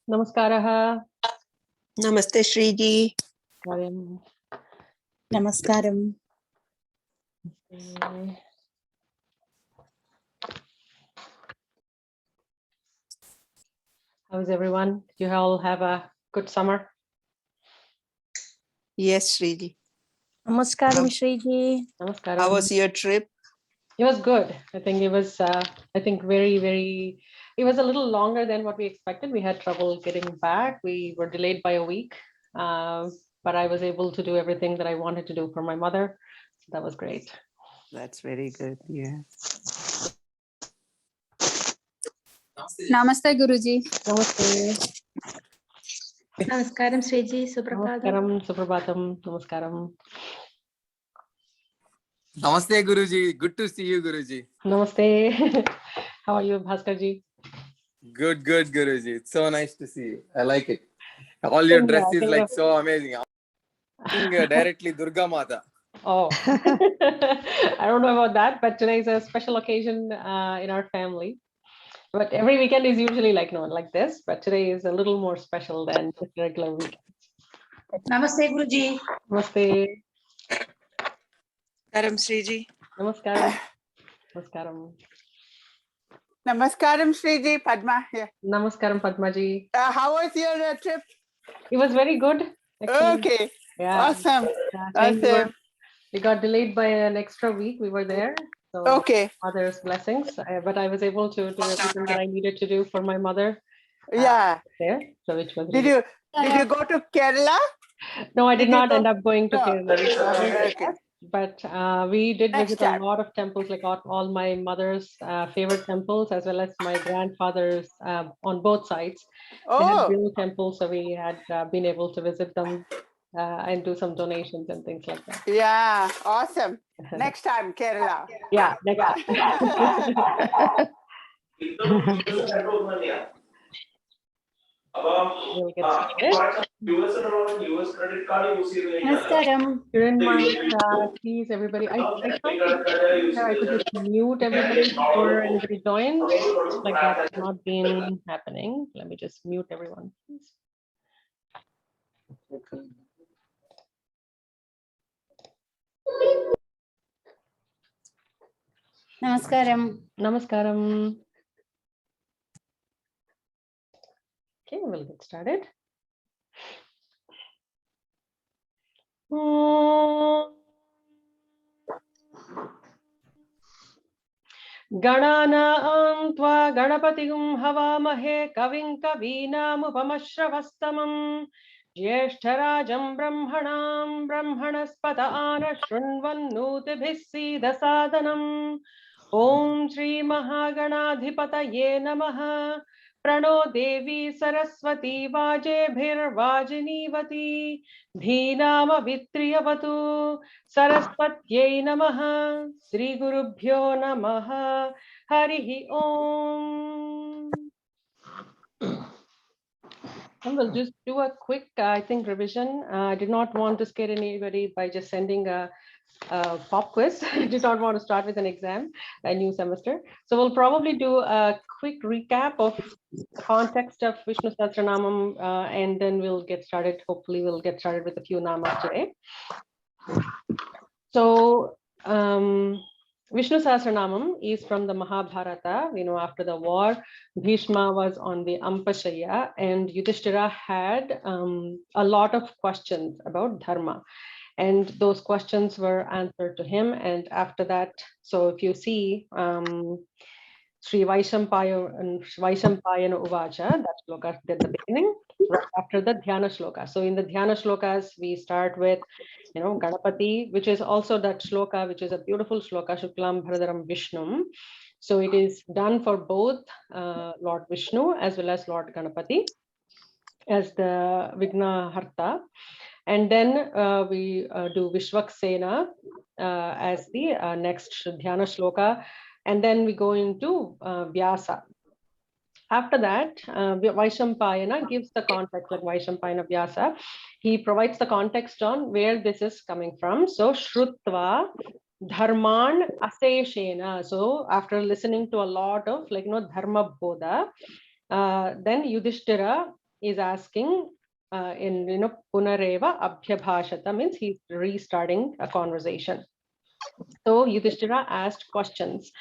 Namaskaraha. Namaste, Shriji. Namaskaram. How's everyone? Did you all have a good summer? Yes, Shriji. Namaskaram, Shriji. Namaskaram. How was your trip? It was good. I think it was, very, it was a little longer than what we expected. We had trouble getting back. We were delayed by a week, but I was able to do everything that I wanted to do for my mother. So that was great. That's very good. Yeah. Namaste, Guruji. Namaste. Namaskaram, Sriji. Suprabhatam. Namaskaram, Suprabhatam. Namaskaram. Namaste, Guruji. Good to see you, Guruji. Namaste. How are you, Bhaskarji? Good, Guruji. It's so nice to see you. I like it. All your dress is like so amazing. I'm directly Durga Mata. Oh, I don't know about that, but today is a special occasion in our family. But every weekend is usually like this, but today is a little more special than just regular weekend. Namaste, Guruji. Namaste. Namaskaram, Shriji. Namaskaram. Namaskaram. Namaskaram, Shriji. Padma here. Namaskaram, Padmaji. How was your trip? It was very good. Actually. Okay. Yeah. Awesome. Awesome. We got delayed by an extra week. We were there. So okay. Mother's blessings. But I was able to do everything that I needed to do for my mother. Yeah. There. So which was Did you go to Kerala? No, I did not end up going to Kerala. Okay. But we did Next visit time. a lot of temples, like all my mother's favorite temples, as well as my grandfather's on both sides. They had real temples, so we had been able to visit them and do some donations and things like that. Yeah, awesome. Next time, Kerala. Yeah, next time. We'll get started. Namaskaram. Please, everybody. I could just mute everybody before anybody joins. Like that's not been happening. Let me just mute everyone, please. Namaskaram. Namaskaram. Okay, we'll get started. Ganana tva ganapatigum havamahe kavim kavinamupamashravastamam jyeshtarajam brahmanam brahmanaspata anashunvannutibhissidha sadanam Om Shri Mahaganadhipataye Namaha Prano Devi Saraswati Vajebhir Vajinivati Dhinama Vitriyavatu Saraswatyai Namaha Sri Gurubhyo Namaha Harihi Om. And we'll just do a quick, I think, revision. I did not want to scare anybody by just sending a pop quiz. I did not want to start with an exam, a new semester. So we'll probably do a quick recap of the context of Vishnu Sahasranamam, and then we'll get started. Hopefully we'll get started with a few namas today. So Vishnu Sahasranamam is from the Mahabharata. After the war, Bhishma was on the Ampashaya and Yudhishthira had a lot of questions about dharma. And those questions were answered to him. And after that, so if you see Sri Vaishampayana Uvacha, that shloka at the beginning, right after the Dhyana shloka. So in the Dhyana shlokas, we start with, Ganapati, which is also that shloka, which is a beautiful shloka, Shuklam Bharadaram Vishnum. So it is done for both Lord Vishnu as well as Lord Ganapati as the Vigna Harta. And then we do Vishwaksena as the next Dhyana shloka. And then we go into Vyasa. After that, Vaishampayana gives the context, like Vaishampayana Vyasa. He provides the context on where this is coming from. So, Shrutva Dharman Aseshena. So, after listening to a lot of, Dharma Bodha, then Yudhishthira is asking in Punareva Abhyabhashata means he's restarting a conversation. So Yudhishthira asked questions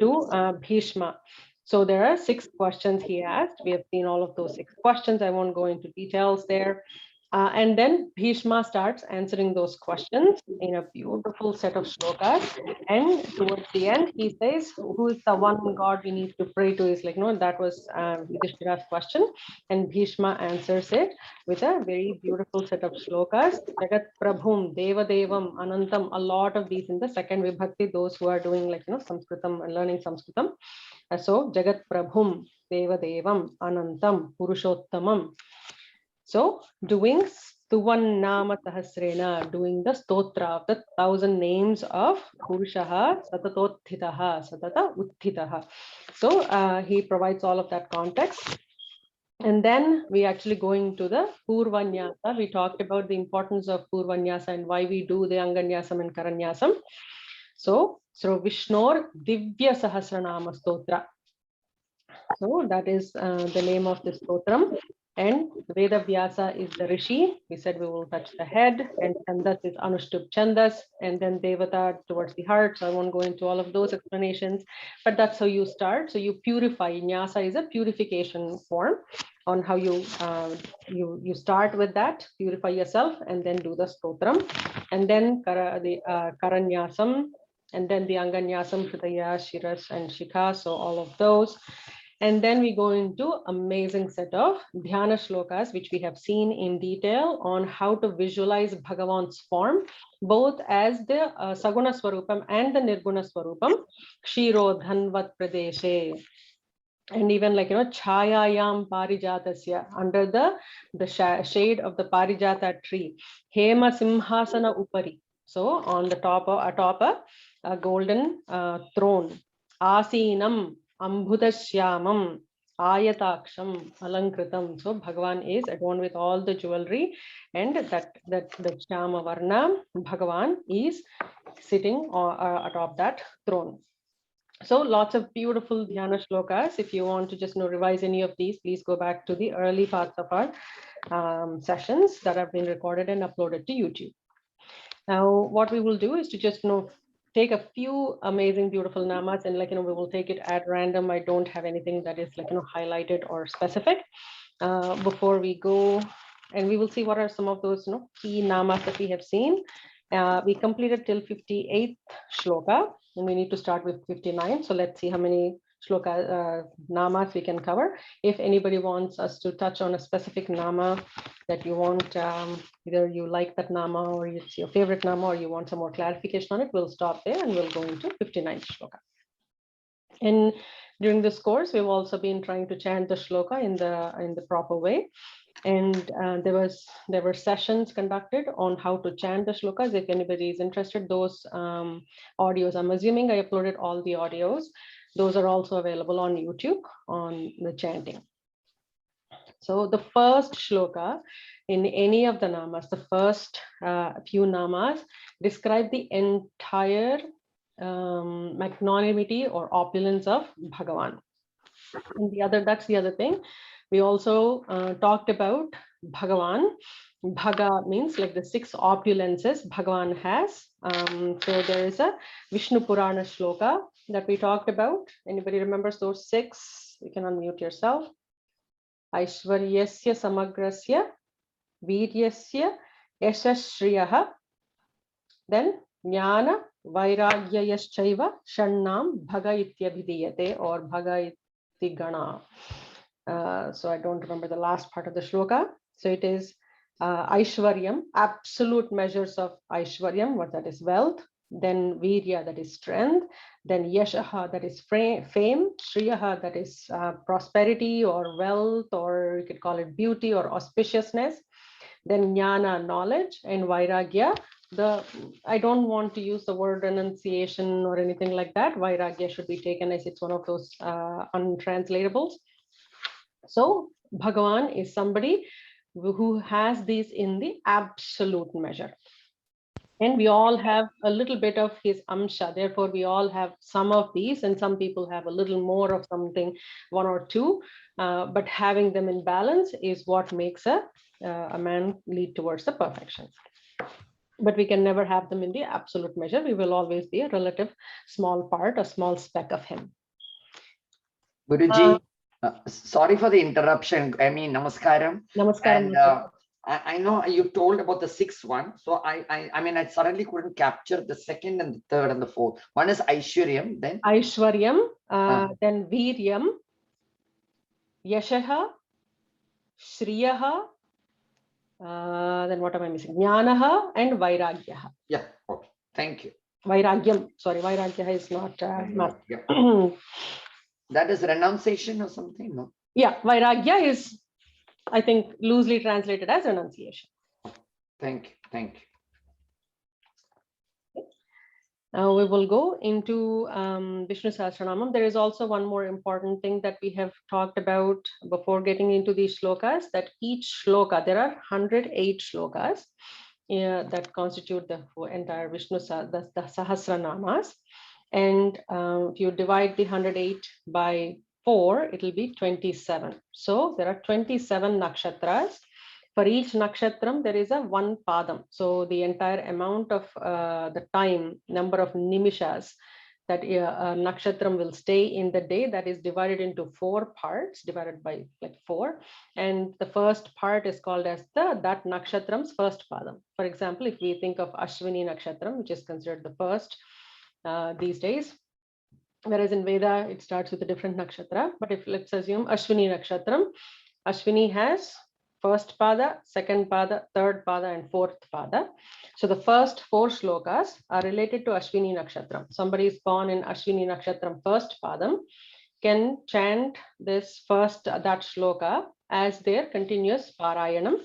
to Bhishma. So there are 6 questions he asked. We have seen all of those 6 questions. I won't go into details there. And then Bhishma starts answering those questions in a beautiful set of shlokas. And towards the end, he says, who is the one God we need to pray to? Is like, no, that was Yudhishthira's question. And Bhishma answers it with a very beautiful set of shlokas. Jagat Prabhum, Deva Devam, Anantam, a lot of these in the second Vibhakti, those who are doing like, Sanskritam and learning Sanskritam. So Jagat Prabhum, Deva Devam, Anantam, Purushottamam. So doing Stuvan Nama Sahasrena, doing the stotra of the 1,000 names of Purushaha, Satatothitaha, Satata Uthitaha. So he provides all of that context. And then we actually going to the Purvanyasa. We talked about the importance of Purvanyasa and why we do the Anganyasam and Karanyasam. So Vishnor Divya Sahasranama Stotra. So that is the name of this stotram. And Veda Vyasa is the Rishi. We said we will touch the head, and Chandas is Anushtup Chandas, and then Devata towards the heart. So I won't go into all of those explanations, but that's how you start. So you purify. Nyasa is a purification form on how you you start with that, purify yourself, and then do the stotram, and then Karanyasam, and then the Anganyasam, Hridaya, Shiras, and Shikha. So all of those. And then we go into amazing set of dhyana shlokas, which we have seen in detail on how to visualize Bhagavan's form, both as the Saguna Swarupam and the Nirguna Swarupam, Kshiro Dhanvat Pradeshe. And even like, Chayayam Parijatasya, under the shade of the Parijata tree, Hema Simhasana Upari. So on the top of a golden throne, Asinam Ambudashyamam Ayataksham Alankritam. So Bhagavan is adorned with all the jewelry, and that the Shyama Varna Bhagavan is sitting atop that throne. So lots of beautiful dhyana shlokas. If you want to just revise any of these, please go back to the early parts of our sessions that have been recorded and uploaded to YouTube. Now, what we will do is to just take a few amazing, beautiful namas, and we will take it at random. I don't have anything that is highlighted or specific. Before we go, and we will see what are some of those key namas that we have seen. We completed till 58th shloka, and we need to start with 59. So let's see how many shloka namas we can cover. If anybody wants us to touch on a specific nama that you want, either you like that nama or it's your favorite nama or you want some more clarification on it, we'll stop there and we'll go into 59th shloka. And during this course, we've also been trying to chant the shloka in the proper way. And there were sessions conducted on how to chant the shlokas. If anybody is interested, those audios, I'm assuming I uploaded all the audios. Those are also available on YouTube on the chanting. So the first shloka in any of the namas, the first few namas describe the entire magnanimity or opulence of Bhagavan. And that's the other thing. We also talked about Bhagavan. Bhaga means like the 6 opulences Bhagavan has. So there is a Vishnu Purana shloka that we talked about. Anybody remembers those 6? You can unmute yourself. Aishwaryasya samagrasya viryasya yashashriyah. Then Jnana Vairagyayashchaiva Shannam Bhaga Ityabhidiyate or Bhaga Itigana. So I don't remember the last part of the shloka. So it is Aishwaryam, absolute measures of Aishwaryam, what that is wealth. Then Virya, that is strength. Then Yashaha, that is fame. Shriyaha, that is prosperity or wealth, or you could call it beauty or auspiciousness. Then Jnana, knowledge. And Vairagya, I don't want to use the word renunciation or anything like that. Vairagya should be taken as it's one of those untranslatables. So Bhagavan is somebody who has these in the absolute measure. And we all have a little bit of his amsha. Therefore, we all have some of these, and some people have a little more of something, one or two. But having them in balance is what makes a man lead towards the perfection. But we can never have them in the absolute measure. We will always be a relative small part, a small speck of him. Guruji, sorry for the interruption. I mean, namaskaram. Namaskaram. And I know you told about the sixth one. So I mean, I suddenly couldn't capture the second and the third and the fourth. One is Aishwaryam, then Aishwaryam, then Viryam, Yashaha, Shriyaha, then what am I missing? Jnanaha and Vairagyaha. yeah, okay. Thank you. Vairagyam, sorry, Vairagyaha is not. Yeah. That is renunciation or something, no? Yeah, Vairagya is, I think, loosely translated as renunciation. Thank you. Thank you. Now we will go into Vishnu Sahasranamam. There is also one more important thing that we have talked about before getting into these shlokas, that each shloka, there are 108 shlokas that constitute the entire Vishnu, the Sahasranamas. And if you divide the 108 by 4, it will be 27. So there are 27 nakshatras. For each nakshatram, there is a one padam. So the entire amount of the time, number of nimishas that a nakshatram will stay in the day, that is divided into 4 parts, divided by like 4. And the first part is called as that nakshatram's first padam. For example, if we think of Ashwini nakshatram, which is considered the first these days, whereas in Veda, it starts with a different nakshatra. But if let's assume Ashwini nakshatram, Ashwini has first pada, second pada, third pada, and fourth pada. So the first 4 shlokas are related to Ashwini nakshatram. Somebody is born in Ashwini nakshatram first padam can chant this first that shloka as their continuous parayanam.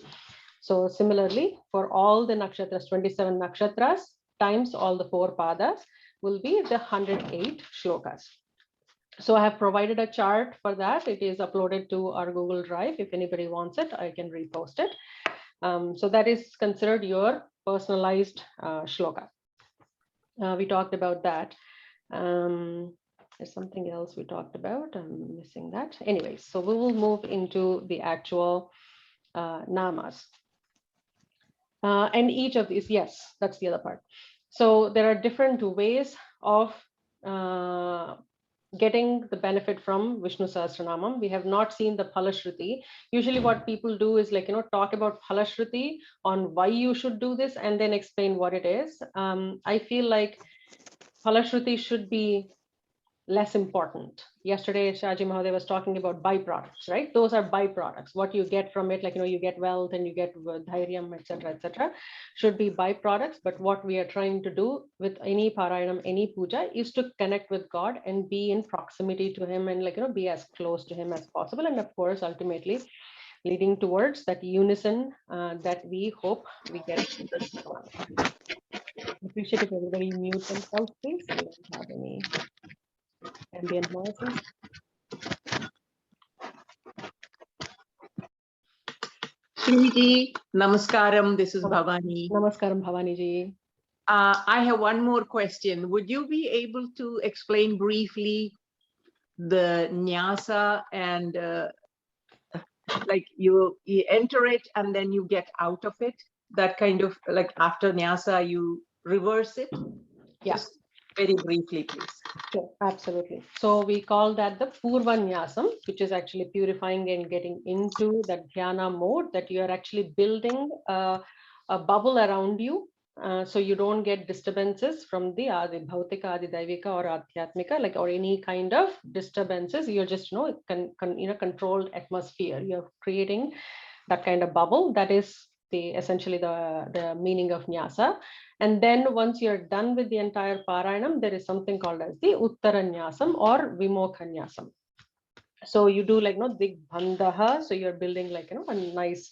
So similarly, for all the nakshatras, 27 nakshatras times all the 4 padas will be the 108 shlokas. So I have provided a chart for that. It is uploaded to our Google Drive. If anybody wants it, I can repost it. So that is considered your personalized shloka. We talked about that. There's something else we talked about. I'm missing that. Anyways, so we will move into the actual namas. And each of these, yes, that's the other part. So there are different ways of getting the benefit from Vishnu Sahasranamam. We have not seen the Phalashruti. Usually what people do is talk about Phalashruti on why you should do this and then explain what it is. I feel like Phalashruti should be less important. Yesterday, Shaji Mahadev was talking about byproducts, right? Those are byproducts. What you get from it, you get wealth and you get dhairyam, etc., should be byproducts. But what we are trying to do with any parayanam, any puja, is to connect with God and be in proximity to Him and be as close to Him as possible. And of course, ultimately, leading towards that unison that we hope we get. Appreciate if everybody mute themselves, please. We don't have any ambient noises. Shriji, namaskaram. This is Bhavani. Namaskaram, Bhavani ji. I have one more question. Would you be able to explain briefly the nyasa and like you enter it and then you get out of it? That kind of like after nyasa, you reverse it? Yes. Just very briefly, please. Sure, absolutely. So we call that the Purvanyasam, which is actually purifying and getting into that dhyana mode, that you are actually building a bubble around you. So you don't get disturbances from the Adi Bhautika, Adi Daivika, or Adhyatmika, or any kind of disturbances. You're just controlled atmosphere. You're creating that kind of bubble. That is essentially the meaning of nyasa. And then once you're done with the entire parayanam, there is something called as the Uttaranyasam or Vimokhanyasam. So you do Digbandhaha. So you're building a nice,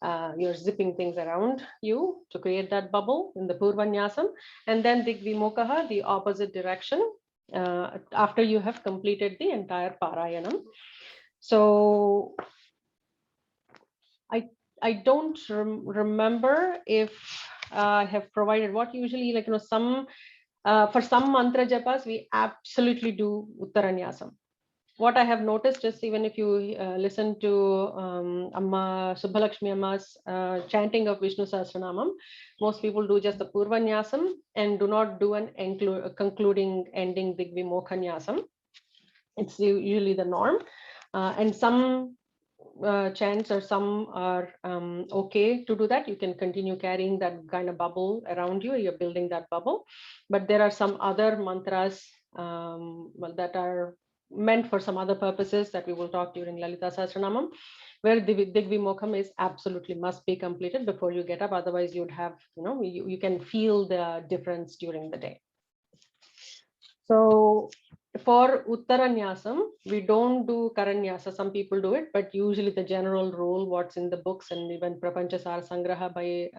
you're zipping things around you to create that bubble in the Purvanyasam. And then Digvimokaha, the opposite direction, after you have completed the entire parayanam. So I don't remember if I have provided what usually some for some mantra japas, we absolutely do Uttaranyasam. What I have noticed is even if you listen to Amma Subhalakshmi Amma's chanting of Vishnu Sahasranamam, most people do just the Purvanyasam and do not do an concluding ending Digvimokhanyasam. It's usually the norm. And some chants or some are okay to do that. You can continue carrying that kind of bubble around you. You're building that bubble. But there are some other mantras that are meant for some other purposes that we will talk during Lalita Sahasranamam, where Digvimokham is absolutely must be completed before you get up. Otherwise, you'd have, you can feel the difference during the day. So for Uttaranyasam, we don't do Karanyasa. Some people do it, but usually the general rule, what's in the books and even Prapancha Sara Sangraha by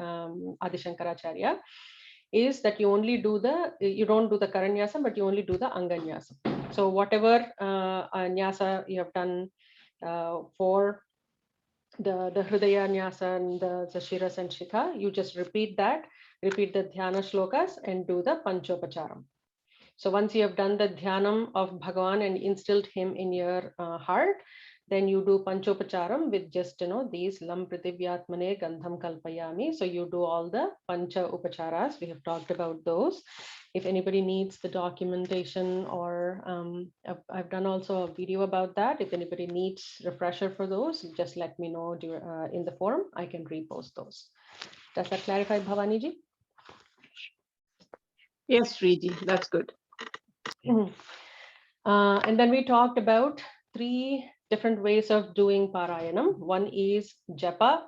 Adi Shankaracharya, is that you only do you don't do the Karanyasam, but you only do the Anganyasam. So whatever nyasa you have done for the Hridaya Nyasa and the Shiras and Shikha, you just repeat that, repeat the Dhyana Shlokas and do the Panchopacharam. So once you have done the Dhyanam of Bhagavan and instilled him in your heart, then you do Panchopacharam with just, these Lam Pritivyatmane Gandham Kalpayami. So you do all the Pancha Upacharas. We have talked about those. If anybody needs the documentation or I've done also a video about that. If anybody needs refresher for those, just let me know in the forum. I can repost those. Does that clarify, Bhavaniji? Yes, Sriji, that's good. And then we talked about 3 different ways of doing Parayanam. One is Japa,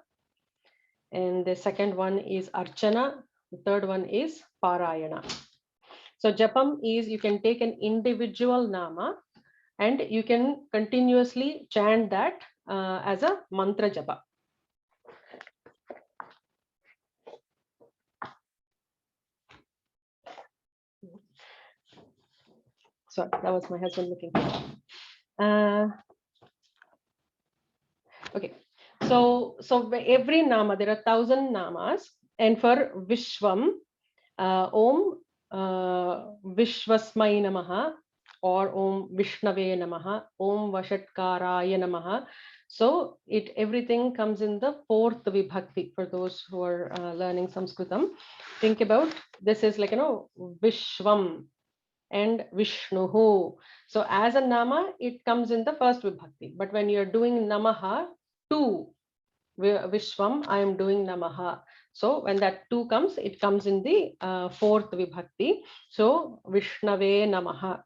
and the second one is Archana. The third one is Parayana. So Japam is you can take an individual nama and you can continuously chant that as a mantra japa. Sorry, that was my husband looking. Okay, so every nama, there are 1,000 namas, and for Vishwam, Om Vishwasmai Namaha or Om Vishnave Namaha, Om Vashatkaraya Namaha. So everything comes in the 4th vibhakti for those who are learning Sanskritam. Think about this is like, Vishwam and Vishnuhu. So as a nama, it comes in the 1st vibhakti. But when you're doing Namaha to Vishwam, I am doing Namaha. So when that 2 comes, it comes in the 4th vibhakti. So Vishnave Namaha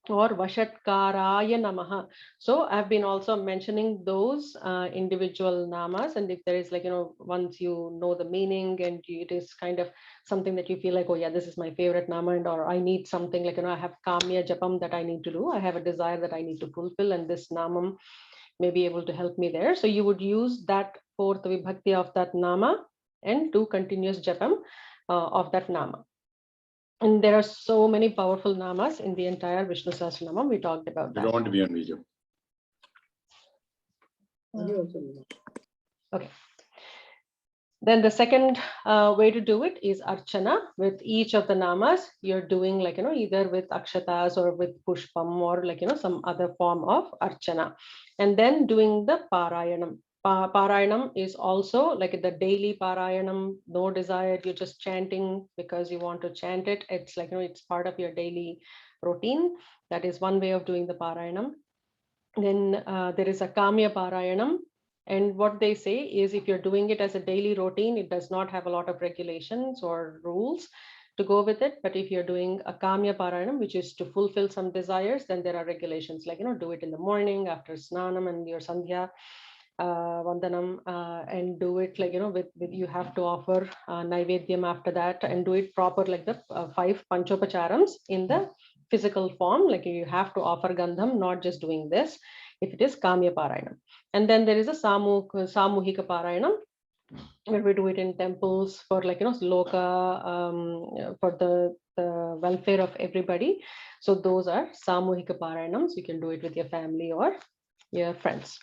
or Vashatkaraya Namaha. So I've been also mentioning those individual namas, and if there is like, once you know the meaning and it is kind of something that you feel like, oh yeah, this is my favorite nama, and or I need something like, I have Kamya Japam that I need to do. I have a desire that I need to fulfill, and this namam may be able to help me there. So you would use that 4th vibhakti of that nama and do continuous japam of that nama. And there are so many powerful namas in the entire Vishnu Sahasranamam. We talked about that. You don't want to be on video. Okay. Then the second way to do it is Archana. With each of the namas, you're doing like, either with Akshatas or with Pushpam or like, some other form of Archana. And then doing the Parayanam. Parayanam is also like the daily Parayanam, no desire, you're just chanting because you want to chant it. It's like, it's part of your daily routine. That is one way of doing the Parayanam. Then there is a Kamiyaparayanam. And what they say is if you're doing it as a daily routine, it does not have a lot of regulations or rules to go with it. But if you're doing a Kamiyaparayanam, which is to fulfill some desires, then there are regulations like, do it in the morning after Snanam and your Sandhya Vandanam, and do it like, with you have to offer Naivedyam after that and do it proper like the 5 Panchopacharams in the physical form. Like you have to offer Gandham, not just doing this if it is Kamiyaparayanam. And then there is a Samuhika Parayanam, where we do it in temples for like, Loka, for the welfare of everybody. So those are Samuhika Parayanams. You can do it with your family or your friends.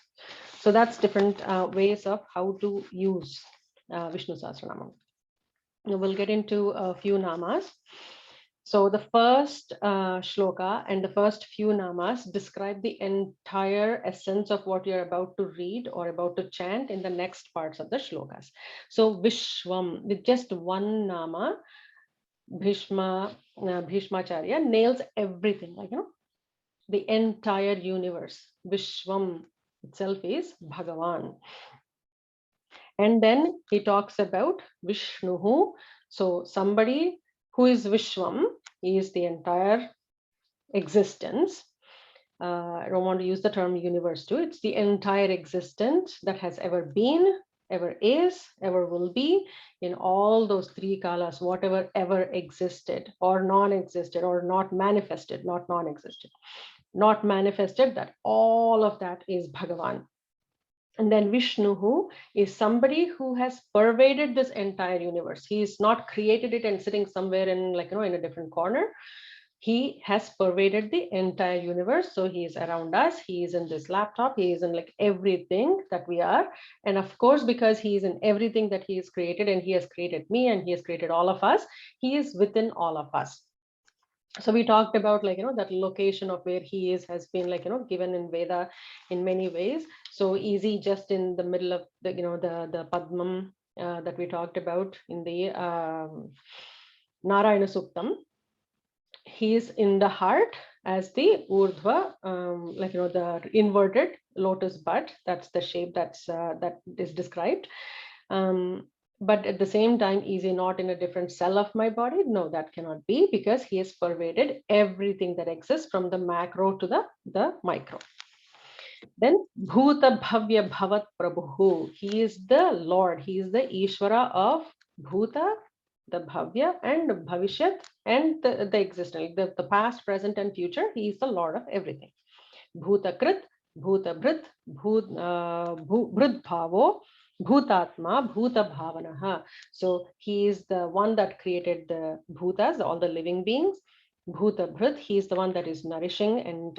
So that's different ways of how to use Vishnu Sahasranamam. We'll get into a few namas. So the first shloka and the first few namas describe the entire essence of what you're about to read or about to chant in the next parts of the shlokas. So Vishwam, with just one nama, Bhishmacharya nails everything, like, the entire universe. Vishwam itself is Bhagavan. And then he talks about Vishnuhu. So somebody who is Vishwam is the entire existence. I don't want to use the term universe too. It's the entire existence that has ever been, ever is, ever will be, in all those three kalas, whatever ever existed or non-existed or not manifested, not non-existed, not manifested, that all of that is Bhagavan. And then Vishnuhu is somebody who has pervaded this entire universe. He's not created it and sitting somewhere in, like, in a different corner. He has pervaded the entire universe. So he is around us. He is in this laptop. He is in like everything that we are. And of course, because he is in everything that he has created, and he has created me and he has created all of us, he is within all of us. So we talked about, like, that location of where he is has been, like, given in Veda in many ways. So easy, just in the middle of the, the Padmam that we talked about in the Narayana Suktam. He is in the heart as the Urdhva, like, the inverted lotus bud. That's the shape that is described. But at the same time, is he not in a different cell of my body? No, that cannot be, because he has pervaded everything that exists from the macro to the micro. Then Bhuta Bhavya Bhavat Prabhu. He is the Lord. He is the Ishvara of Bhuta, the Bhavya, and Bhavishyat, and the existence, the past, present, and future. He is the Lord of everything. Bhuta Krit, Bhuta Bhrit, Bhrut Bhavo, Bhutatma, Bhuta Bhavanaha. So he is the one that created the Bhutas, all the living beings. Bhuta Bhrit, he is the one that is nourishing and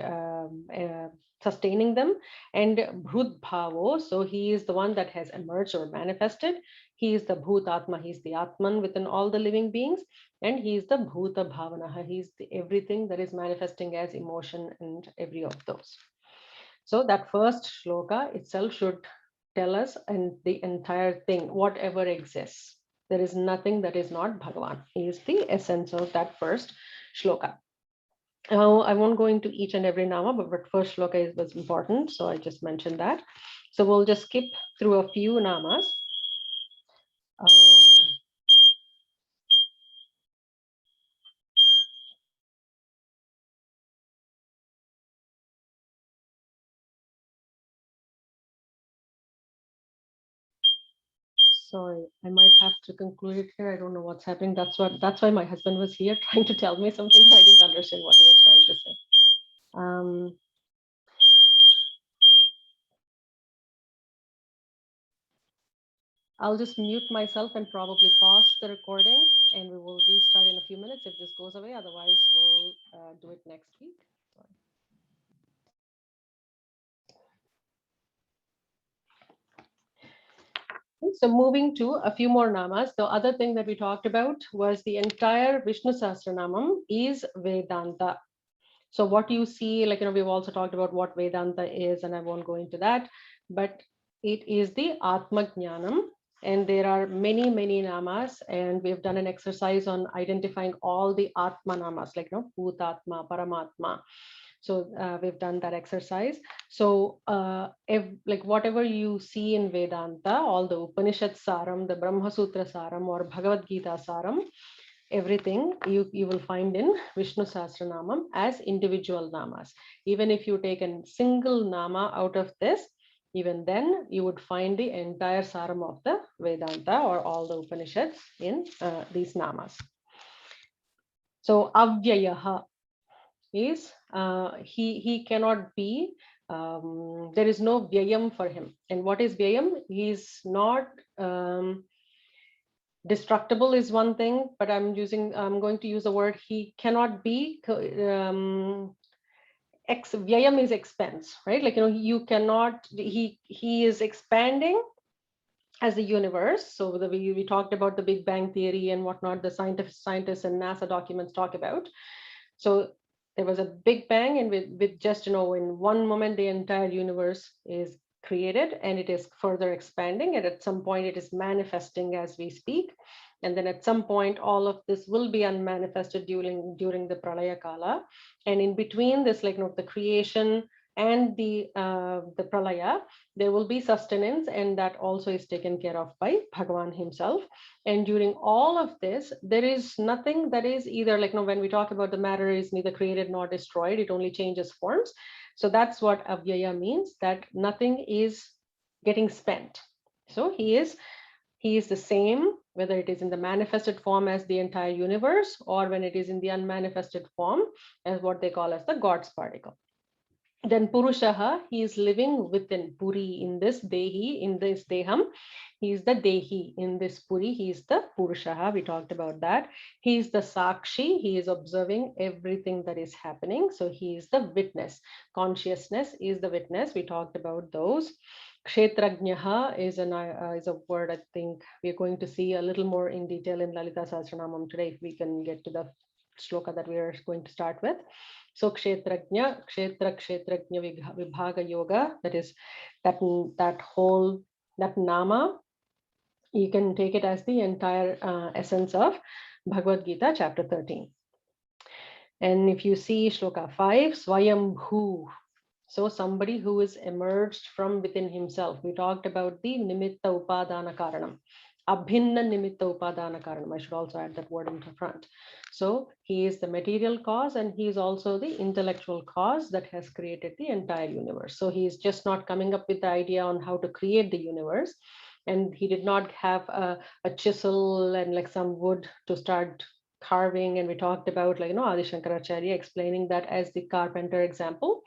sustaining them. And Bhrut Bhavo, so he is the one that has emerged or manifested. He is the Bhutatma, he is the Atman within all the living beings. And he is the Bhuta Bhavanaha, he is everything that is manifesting as emotion and every of those. So that first shloka itself should tell us, and the entire thing, whatever exists, there is nothing that is not Bhagavan. He is the essence of that first shloka. Now, I won't go into each and every nama, but first shloka was important, so I just mentioned that. So we'll just skip through a few namas. Sorry, I might have to conclude it here. I don't know what's happening. That's why my husband was here trying to tell me something. I didn't understand what he was trying to say. I'll just mute myself and probably pause the recording, and we will restart in a few minutes if this goes away. Otherwise, we'll do it next week. Sorry. So moving to a few more namas, the other thing that we talked about was the entire Vishnu Sahasranamam is Vedanta. So what you see, like, we've also talked about what Vedanta is, and I won't go into that, but it is the Atma Jnanam, and there are many, many namas, and we've done an exercise on identifying all the Atma namas, like, Bhutatma, Paramatma. So we've done that exercise. So like whatever you see in Vedanta, all the Upanishad Saram, the Brahma Sutra Saram, or Bhagavad Gita Saram, everything you will find in Vishnu Sahasranamam as individual namas. Even if you take a single nama out of this, even then you would find the entire Saram of the Vedanta or all the Upanishads in these namas. So Avyayaha is he cannot be, there is no Vyayam for him. And what is Vyayam? He is not destructible is one thing, but I'm going to use the word, he cannot be Vyayam is expense, right? Like, you cannot, he is expanding as the universe. So we talked about the Big Bang theory and whatnot, the scientists and NASA documents talk about. So there was a Big Bang, and with just, in one moment, the entire universe is created, and it is further expanding, and at some point it is manifesting as we speak. And then at some point, all of this will be unmanifested during the Pralaya Kala. And in between this, the creation and the Pralaya, there will be sustenance, and that also is taken care of by Bhagavan himself. And during all of this, there is nothing that is either when we talk about the matter is neither created nor destroyed, it only changes forms. So that's what avyaya means, that nothing is getting spent. So he is the same, whether it is in the manifested form as the entire universe, or when it is in the unmanifested form as what they call as the God's particle. Then Purushaha, he is living within Puri, in this Dehi, in this Deham. He is the Dehi in this Puri. He is the Purushaha. We talked about that. He is the Sakshi. He is observing everything that is happening. So he is the witness. Consciousness is the witness. We talked about those. Kshetrajnaha is a word I think we're going to see a little more in detail in Lalita Sahasranamam today, if we can get to the shloka that we are going to start with. So Kshetrajna, Kshetrajna Vibhaga Yoga, that is that nama, you can take it as the entire essence of Bhagavad Gita chapter 13. And if you see shloka 5, Swayambhu, so somebody who is emerged from within himself. We talked about the Nimitta Upadana Karanam. Abhinna Nimitta Upadana Karanam. I should also add that word into front. So he is the material cause, and he is also the intellectual cause that has created the entire universe. So he is just not coming up with the idea on how to create the universe. And he did not have a chisel and some wood to start carving. And we talked about Adi Shankaracharya explaining that as the carpenter example.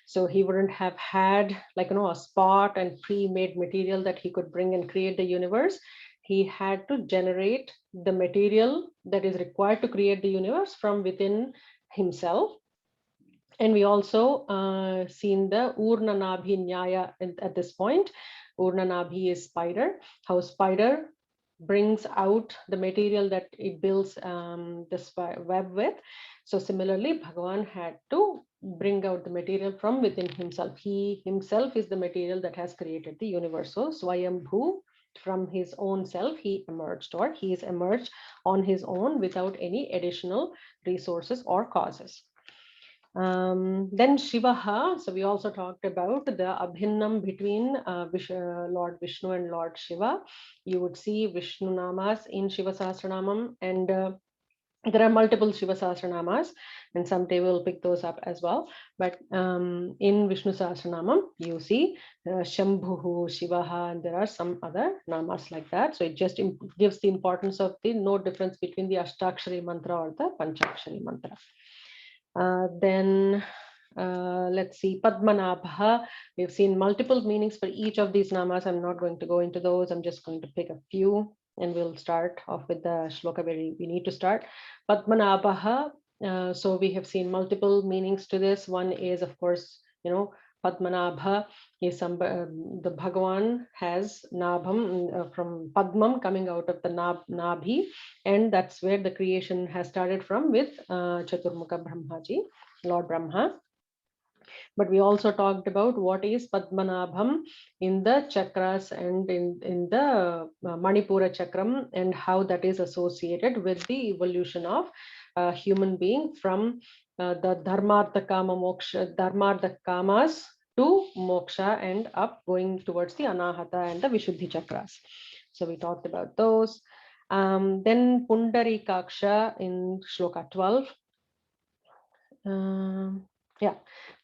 So he wouldn't have had a spot and pre-made material that he could bring and create the universe. He had to generate the material that is required to create the universe from within himself. And we also seen the Urna Nabhi Nyaya at this point. Urna Nabhi is spider, how spider brings out the material that it builds this web with. So similarly, Bhagavan had to bring out the material from within himself. He himself is the material that has created the universe. So Swayambhu, from his own self, he emerged, or he is emerged on his own without any additional resources or causes. Then Shivaha, so we also talked about the abhinnam between Lord Vishnu and Lord Shiva. You would see Vishnu namas in Shiva Sahasranamam, and there are multiple Shiva Sahasranamas, and someday we'll pick those up as well. But in Vishnu Sahasranamam, you see Shambhuhu, Shivaha, and there are some other namas like that. So it just gives the importance of the no difference between the Ashtakshari mantra or the Panchakshari mantra. Then let's see, Padmanabha. We've seen multiple meanings for each of these namas. I'm not going to go into those. I'm just going to pick a few, and we'll start off with the shloka where we need to start. Padmanabha. So we have seen multiple meanings to this. One is, of course, Padmanabha is the Bhagavan has Nabham from Padmam coming out of the Nabhi, and that's where the creation has started from with Chaturmukha Brahmaji, Lord Brahma. But we also talked about what is Padmanabham in the chakras and in the Manipura chakram, and how that is associated with the evolution of a human being from the dharmartha kama moksha, dharmartha kamas to moksha, and up going towards the anahata and the vishuddhi chakras. So we talked about those. Then Pundarikaksha in shloka 12.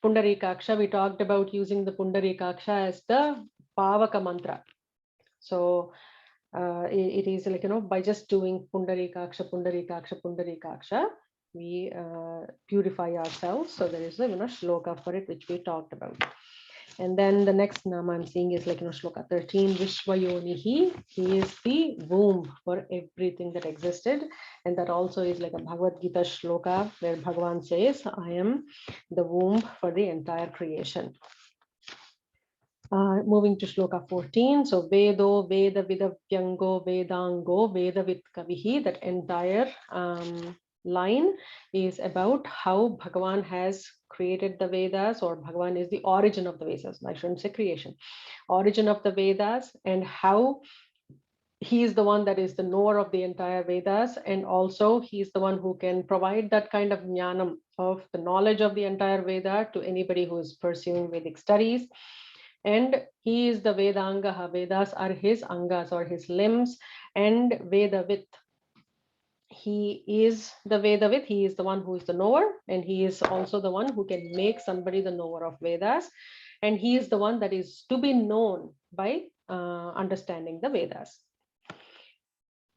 Pundarikaksha, we talked about using the Pundarikaksha as the Pavaka mantra. So it is by just doing Pundarikaksha, Pundarikaksha, Pundarikaksha, we purify ourselves. So there is a shloka for it, which we talked about. And then the next nama I'm seeing is shloka 13, Vishwayonihi. He is the womb for everything that existed. And that also is like a Bhagavad Gita shloka where Bhagavan says, I am the womb for the entire creation. Moving to shloka 14. So Vedo, Veda Vidavyango, Vedango, Vedavit Kavihi. That entire line is about how Bhagavan has created the Vedas, or Bhagavan is the origin of the Vedas. I shouldn't say creation. Origin of the Vedas, and how he is the one that is the knower of the entire Vedas, and also he is the one who can provide that kind of jnanam of the knowledge of the entire Veda to anybody who is pursuing Vedic studies. And he is the Vedangaha. Vedas are his angas or his limbs, and Vedavit. He is the Vedavit. He is the one who is the knower, and he is also the one who can make somebody the knower of Vedas. And he is the one that is to be known by understanding the Vedas.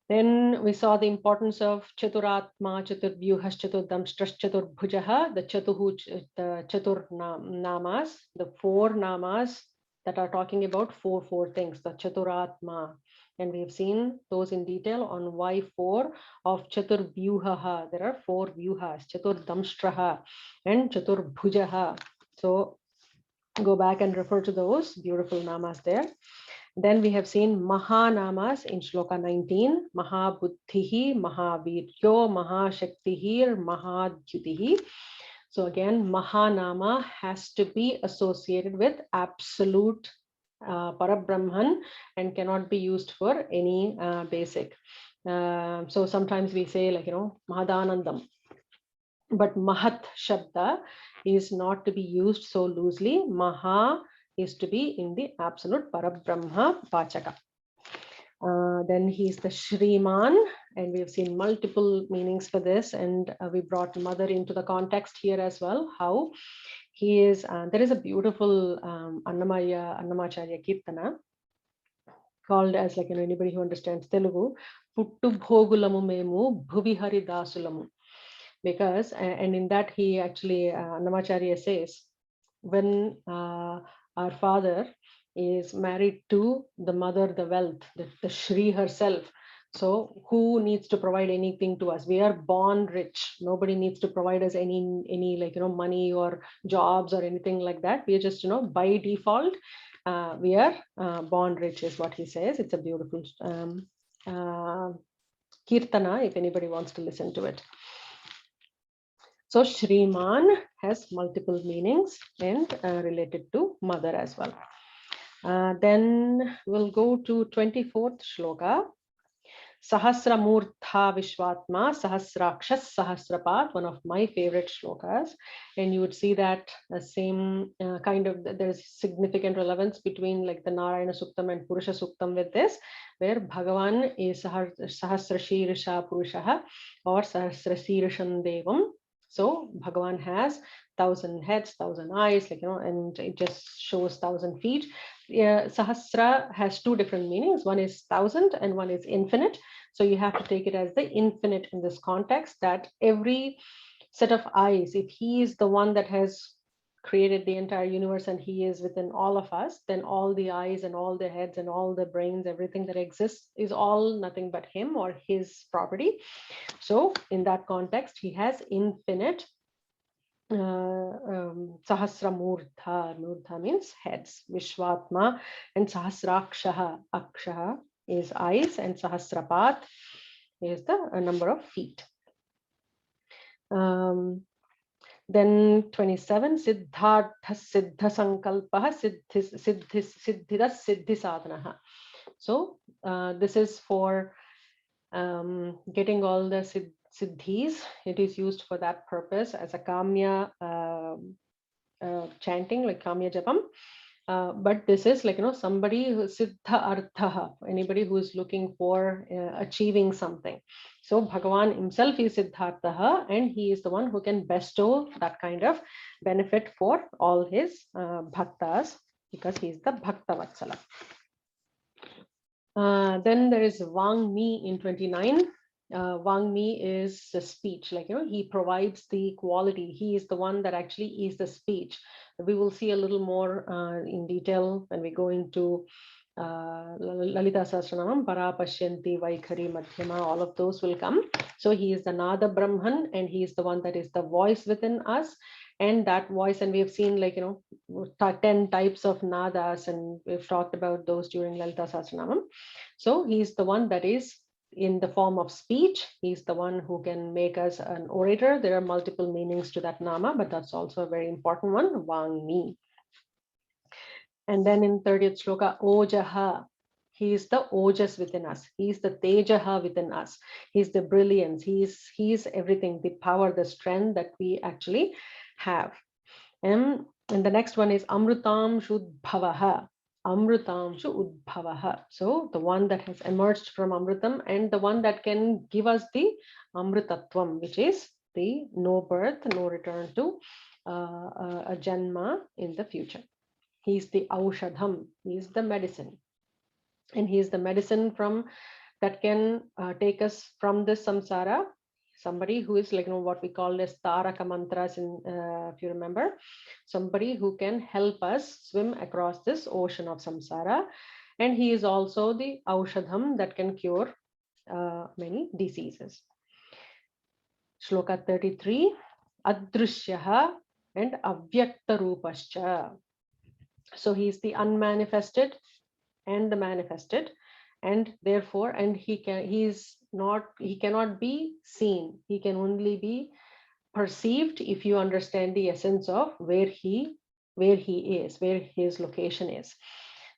Then we saw the importance of Chaturatma, Chaturvyuhas, Chaturdamstras, Chaturbhujaha, the Chatur namas, the 4 namas that are talking about four things, the Chaturatma. And we have seen those in detail on why 4 of Chaturvyuhaha. There are 4 vyuhas, Chaturdamstraha and Chaturbhujaha. So go back and refer to those beautiful namas there. Then we have seen Mahanamas in Shloka 19, Mahabuddhihi, Mahaviryo, Mahashaktihi, Mahadyutihi. So again, Mahanama has to be associated with absolute Parabrahman and cannot be used for any basic. So sometimes we say, like, Mahadanandam. But Mahat Shabda is not to be used so loosely. Maha is to be in the absolute Parabrahma Vachaka. Then he is the Shriman, and we have seen multiple meanings for this, and we brought mother into the context here as well, how he is. There is a beautiful Annamacharya Kirtana called as, like, anybody who understands Telugu, Puttu Bhogulamu Memu Bhuvi Haridasulamu. Because, and in that he actually, Annamacharya says, when our father is married to the mother, the wealth, the Shri herself. So who needs to provide anything to us? We are born rich. Nobody needs to provide us any like, money or jobs or anything like that. We are just, by default, we are born rich is what he says. It's a beautiful Kirtana, if anybody wants to listen to it. So Shriman has multiple meanings and related to mother as well. Then we'll go to 24th shloka. Sahasramurtha Vishwatma Sahasrakshas Sahasrapat, one of my favorite shlokas. And you would see that the same kind of, there's significant relevance between like the Narayana Suktam and Purusha Suktam with this, where Bhagavan is Sahasrashirisha Purushaha or Sahasrasirisham Devam. So Bhagavan has 1,000 heads, 1,000 eyes, like, and it just shows 1,000 feet. Sahasra has 2 different meanings. One is 1,000 and one is infinite. So you have to take it as the infinite in this context, that every set of eyes, if he is the one that has created the entire universe and he is within all of us, then all the eyes and all the heads and all the brains, everything that exists is all nothing but him or his property. So in that context, he has infinite Sahasramurtha. Murtha means heads. Vishwatma and Sahasrakshaha. Akshaha is eyes and Sahasrapat is the number of feet. Then 27, Siddhartha Siddha Sankalpaha Siddhidas Siddhi Sadhanaha. So this is for getting all the siddhis. It is used for that purpose as a Kamya chanting, like Kamya Japam. But this is like, somebody who Siddha Arthaha, anybody who is looking for achieving something. So Bhagavan himself is Siddhartha, and he is the one who can bestow that kind of benefit for all his bhaktas, because he is the Bhakta Vatsala. Then there is Vangmi in 29. Vangmi is the speech, like, he provides the quality. He is the one that actually is the speech. We will see a little more in detail when we go into Lalita Sahasranamam, Para Pashyanti, Vaikhari, Madhyama, all of those will come. So he is the Nada Brahman, and he is the one that is the voice within us. And that voice, and we have seen, like, 10 types of nadas, and we've talked about those during Lalita Sahasranamam. So he's the one that is in the form of speech. He's the one who can make us an orator. There are multiple meanings to that nama, but that's also a very important one, Vangmi. And then in 30th shloka, Ojaha. He is the ojas within us. He is the tejaha within us. He's the brilliance. He's everything, the power, the strength that we actually have. And the next one is Amrutam Shudbhavaha. Amrutam Shudbhavaha. So the one that has emerged from Amrutam and the one that can give us the Amrutatvam, which is the no birth, no return to a Janma in the future. He's the Aushadham. He's the medicine. And he is the medicine from that can take us from this samsara. Somebody who is like, what we call as taraka mantras, if you remember, somebody who can help us swim across this ocean of samsara. And he is also the aushadham that can cure many diseases. Shloka 33, Adrishyaha and Avyakta Rupascha. So he is the unmanifested and the manifested, and therefore, and he cannot be seen. He can only be perceived if you understand the essence of where he is, where his location is.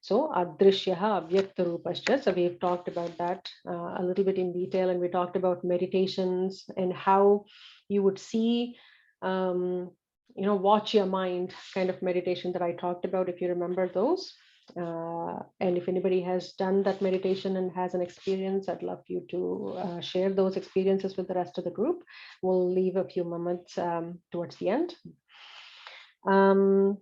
So Adrishyaha Avyakta Rupascha. So we've talked about that a little bit in detail, and we talked about meditations and how you would see watch your mind kind of meditation that I talked about, if you remember those. And if anybody has done that meditation and has an experience, I'd love you to share those experiences with the rest of the group. We'll leave a few moments towards the end. So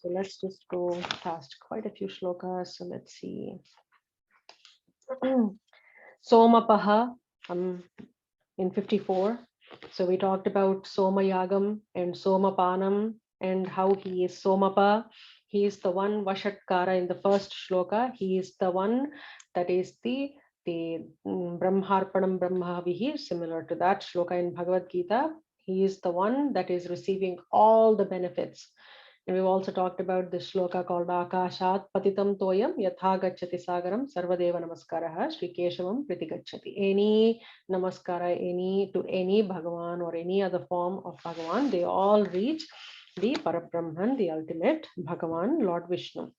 let's just go past quite a few shlokas. So let's see. Somapaha in 54. So we talked about Somayagam and Somapanam and how he is Somapa. He is the one Vashatkara in the first shloka. He is the one that is the Brahmarpanam Brahmavihi, similar to that shloka in Bhagavad Gita. He is the one that is receiving all the benefits. And we've also talked about this shloka called Akashat Patitam Toyam Yatha Gacchati Sagaram Sarvadeva Namaskaraha Sri Keshavam Priti Gacchati. Any Namaskara, to any Bhagavan or any other form of Bhagavan, they all reach the Parabrahman, the ultimate Bhagavan, Lord Vishnu.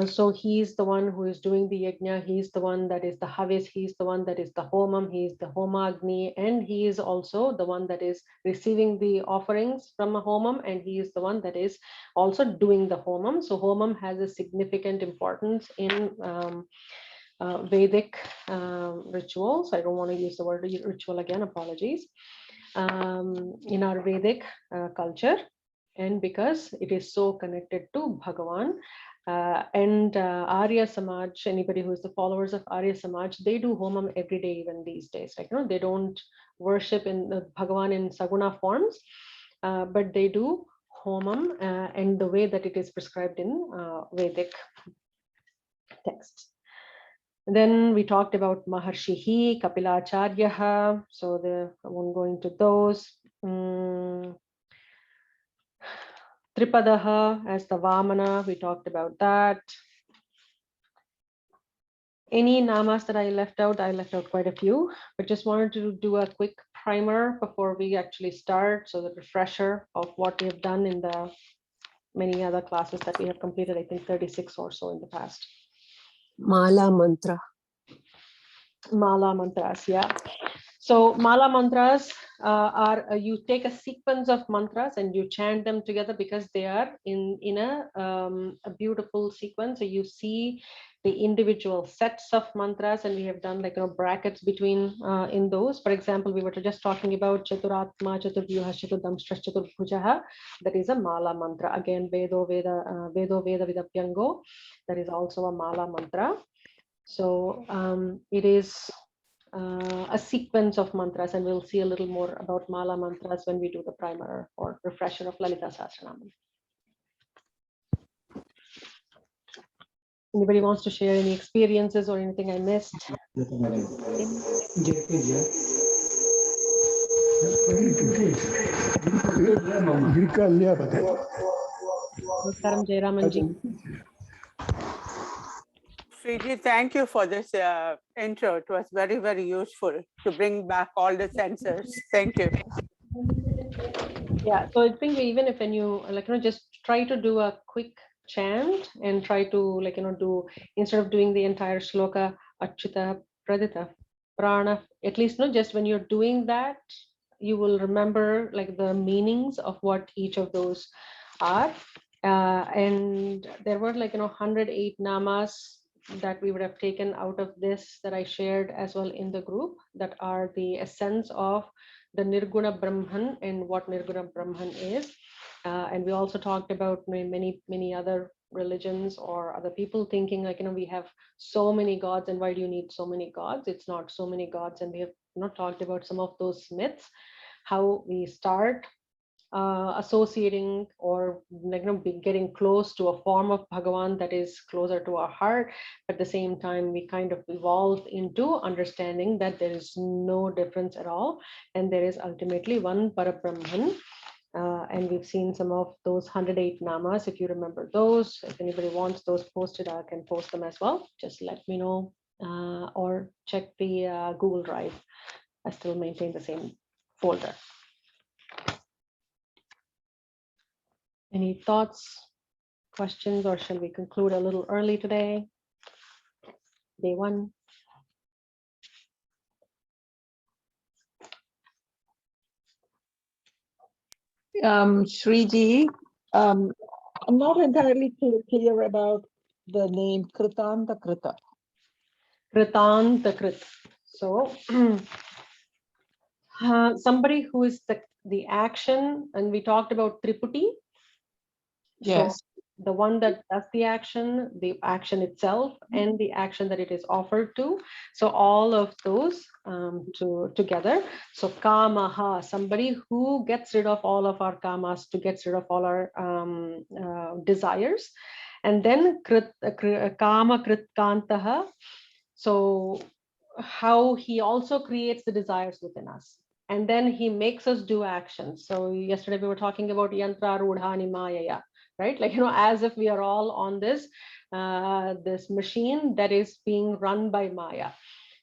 So he is the one who is doing the yajna. He is the one that is the havis. He is the one that is the homam. He is the homagni, and he is also the one that is receiving the offerings from a homam, and he is the one that is also doing the homam. So homam has a significant importance in Vedic rituals. I don't want to use the word ritual again, apologies. In our Vedic culture, and because it is so connected to Bhagavan. And Arya Samaj, anybody who is the followers of Arya Samaj, they do homam every day, even these days. Like, they don't worship in the Bhagavan in Saguna forms, but they do homam and the way that it is prescribed in Vedic texts. Then we talked about Maharshihi, Kapilacharyaha. So I won't go into those. Tripadaha as the Vamana, we talked about that. Any namas that I left out quite a few, but just wanted to do a quick primer before we actually start. So the refresher of what we have done in the many other classes that we have completed, I think 36 or so in the past. Mala mantra. Mala mantras, yeah. So mala mantras are you take a sequence of mantras and you chant them together because they are in a beautiful sequence. So you see the individual sets of mantras, and we have done brackets between in those. For example, we were just talking about Chaturatma, Chaturvyuha, Chaturdamshtra, Chaturbhujaha. That is a mala mantra. Again, Vedo Veda Vidapyango. That is also a mala mantra. So it is a sequence of mantras, and we'll see a little more about mala mantras when we do the primer or refresher of Lalita Sahasranamam. Anybody wants to share any experiences or anything I missed? Namaskaram, Jayaramanji. Shriji, thank you for this intro. It was very, very useful to bring back all the senses. Thank you. Yeah, so I think even if when you just try to do a quick chant and try to do, instead of doing the entire shloka Achyuta Pradita Prana, at least just when you're doing that, you will remember like the meanings of what each of those are. And there were 108 namas that we would have taken out of this that I shared as well in the group, that are the essence of the Nirguna Brahman and what Nirguna Brahman is. And we also talked about many other religions or other people thinking we have so many gods, and why do you need so many gods? It's not so many gods. And we have talked about some of those myths, how we start associating or getting close to a form of Bhagavan that is closer to our heart. At the same time, we kind of evolve into understanding that there is no difference at all, and there is ultimately one Parabrahman. And we've seen some of those 108 namas. If you remember those, if anybody wants those posted, I can post them as well. Just let me know, or check the Google Drive. I still maintain the same folder. Any thoughts, questions, or shall we conclude a little early today? Day one. Shriji, I'm not entirely clear about the name Kritanta Krita. Kritanta Krit. So somebody who is the action, and we talked about Triputi. Yes. So the one that does the action itself, and the action that it is offered to. So all of those together. So kamaha, somebody who gets rid of all of our kamas, to gets rid of all our desires. And then kama kritkantaha. So how he also creates the desires within us. And then he makes us do actions. So yesterday we were talking about yantra rudhani mayaya, right? As if we are all on this this machine that is being run by Maya.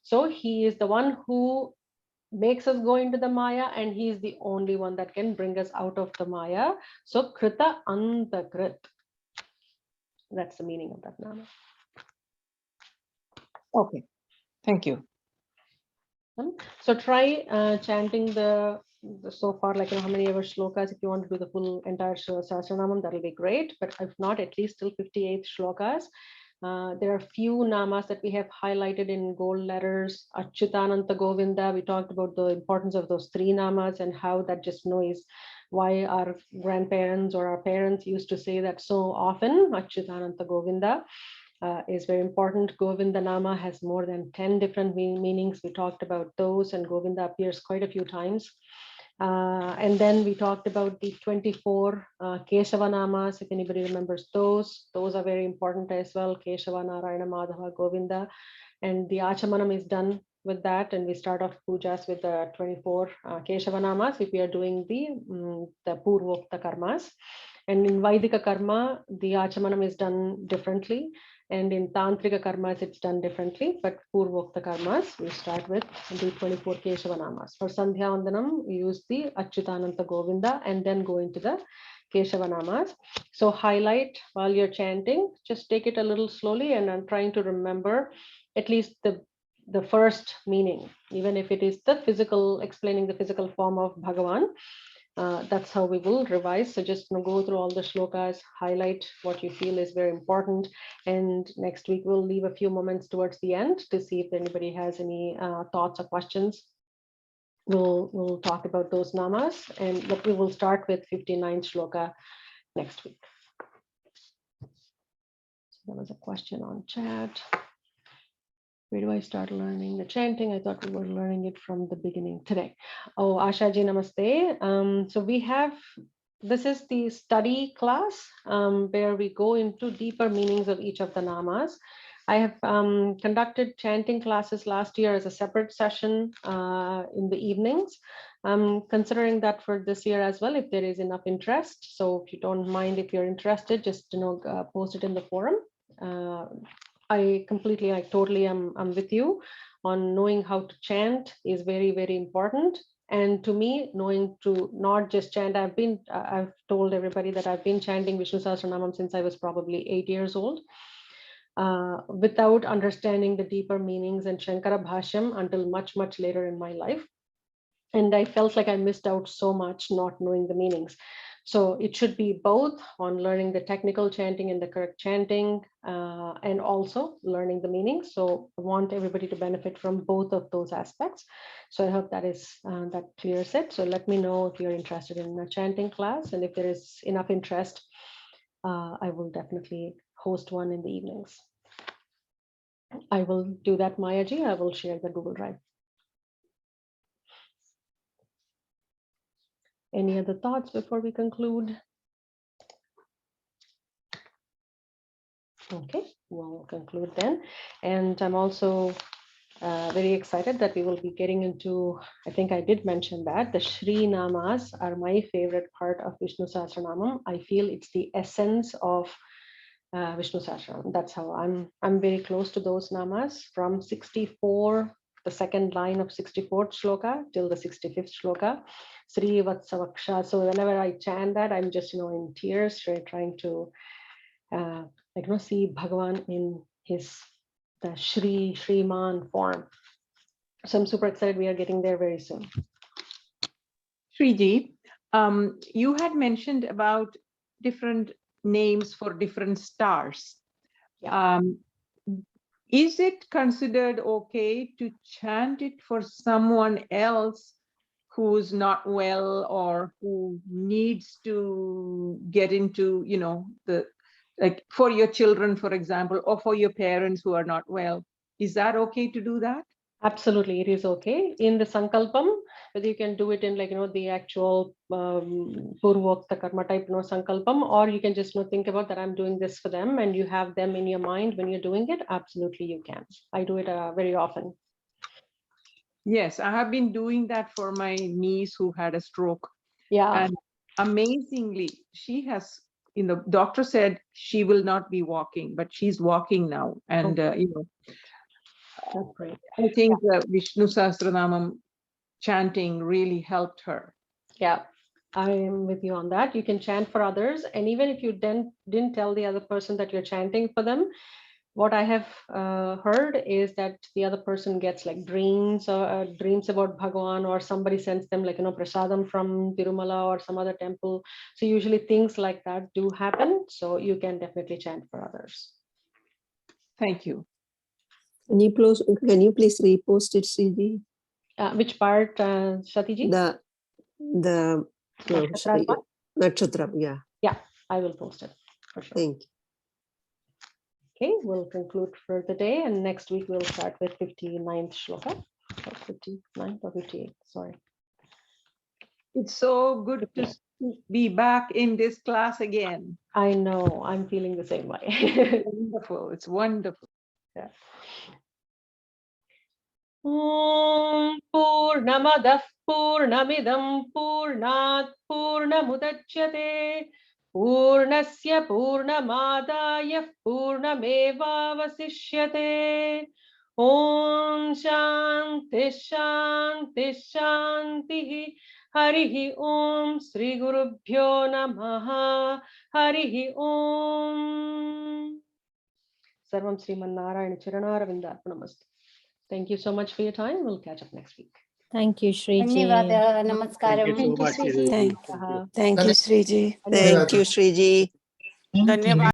So he is the one who makes us go into the Maya, and he is the only one that can bring us out of the Maya. So krita antakrit. That's the meaning of that nama. Okay. Thank you. So try chanting the so far, how many ever shlokas. If you want to do the full entire Sahasranamam, that'll be great. But if not, at least till 58 shlokas. There are few namas that we have highlighted in gold letters. Achyutananta Govinda. We talked about the importance of those 3 namas and how that just is why our grandparents or our parents used to say that so often. Achyutananta Govinda is very important. Govinda Nama has more than 10 different meanings. We talked about those, and Govinda appears quite a few times. And then we talked about the 24 Keshava Namas, if anybody remembers those. Those are very important as well. Keshava, Narayana, Madhava, Govinda. And the Achamanam is done with that, and we start off pujas with the 24 Keshava Namas if we are doing the Purvokta karmas. And in Vaidika karma, the Achamanam is done differently. And in Tantrika karmas, it's done differently. But Purvokta karmas, we start with the 24 Keshava Namas. For Sandhya Vandanam, we use the Achyutananta Govinda and then go into the Keshava Namas. So highlight while you're chanting, just take it a little slowly, and I'm trying to remember at least the first meaning, even if it is the physical, explaining the physical form of Bhagavan. That's how we will revise. So just go through all the shlokas, highlight what you feel is very important. And next week, we'll leave a few moments towards the end to see if anybody has any thoughts or questions. We'll talk about those namas, but we will start with 59th shloka next week. So there was a question on chat. Where do I start learning the chanting? I thought we were learning it from the beginning today. Oh, Asha ji, namaste. So we have, this is the study class where we go into deeper meanings of each of the namas. I have conducted chanting classes last year as a separate session in the evenings. I'm considering that for this year as well, if there is enough interest. So if you don't mind, if you're interested, just post it in the forum. I totally am with you on knowing how to chant is very, very important. And to me, knowing to not just chant, I've told everybody that I've been chanting Vishnu Sahasranamam since I was probably 8 years old. Without understanding the deeper meanings and Shankara Bhashyam until much, much later in my life. And I felt like I missed out so much not knowing the meanings. So it should be both on learning the technical chanting and the correct chanting, and also learning the meanings. So I want everybody to benefit from both of those aspects. So I hope that clears it. So let me know if you're interested in a chanting class, and if there is enough interest, I will definitely host one in the evenings. I will do that, Mayaji. I will share the Google Drive. Any other thoughts before we conclude? Okay, we'll conclude then. And I'm also very excited that we will be getting into, I think I did mention that, the Shri Namas are my favorite part of Vishnu Sahasranamam. I feel it's the essence of Vishnu Sahasranamam. That's how I'm very close to those Namas from 64, the second line of 64th shloka till the 65th shloka. Sri Vatsavaksha. So whenever I chant that, I'm just in tears, trying to see Bhagavan in the Shriman form. So I'm super excited. We are getting there very soon. Sriji, you had mentioned about different names for different stars. Yeah. Is it considered okay to chant it for someone else who's not well or who needs to get into, like for your children, for example, or for your parents who are not well? Is that okay to do that? Absolutely, it is okay. In the Sankalpam, whether you can do it in the actual Purvokta Karma type Sankalpam, or you can just think about that I'm doing this for them and you have them in your mind when you're doing it. Absolutely, you can. I do it very often. Yes, I have been doing that for my niece who had a stroke. Yeah. And amazingly, she has, the doctor said she will not be walking, but she's walking now. And, that's great. I think Vishnu Sahasranamam chanting really helped her. Yeah, I am with you on that. You can chant for others. And even if you didn't tell the other person that you're chanting for them, what I have heard is that the other person gets like dreams about Bhagavan, or somebody sends them prasadam from Tirumala or some other temple. So usually things like that do happen. So you can definitely chant for others. Thank you. Can you please repost it, Sriji? Which part, Shatiji? The Nakshatram, yeah. Yeah, I will post it for sure. Thank you. Okay, we'll conclude for the day, and next week we'll start with 59th shloka. 59th or 58th, sorry. It's so good to be back in this class again. I know, I'm feeling the same way. Wonderful, it's wonderful. Yeah. Purnamadah Purnamidam Purnat Purnamudachyate Purnasya Purnamadaya Purnamevavasishyate. Om Shanti Shanti Shanti. Harihi Om Sri Gurubhyo Namaha. Harihi Om. Sarvam Sriman Narayana Charanaravinda Arpanamastu. Thank you so much for your time. We'll catch up next week. Thank you, Sriji. ధన్యవాదాలు. నమస్కారం. Thank you, Sriji. Thank you, Sriji. Thank you, Sriji. Dhanyavad.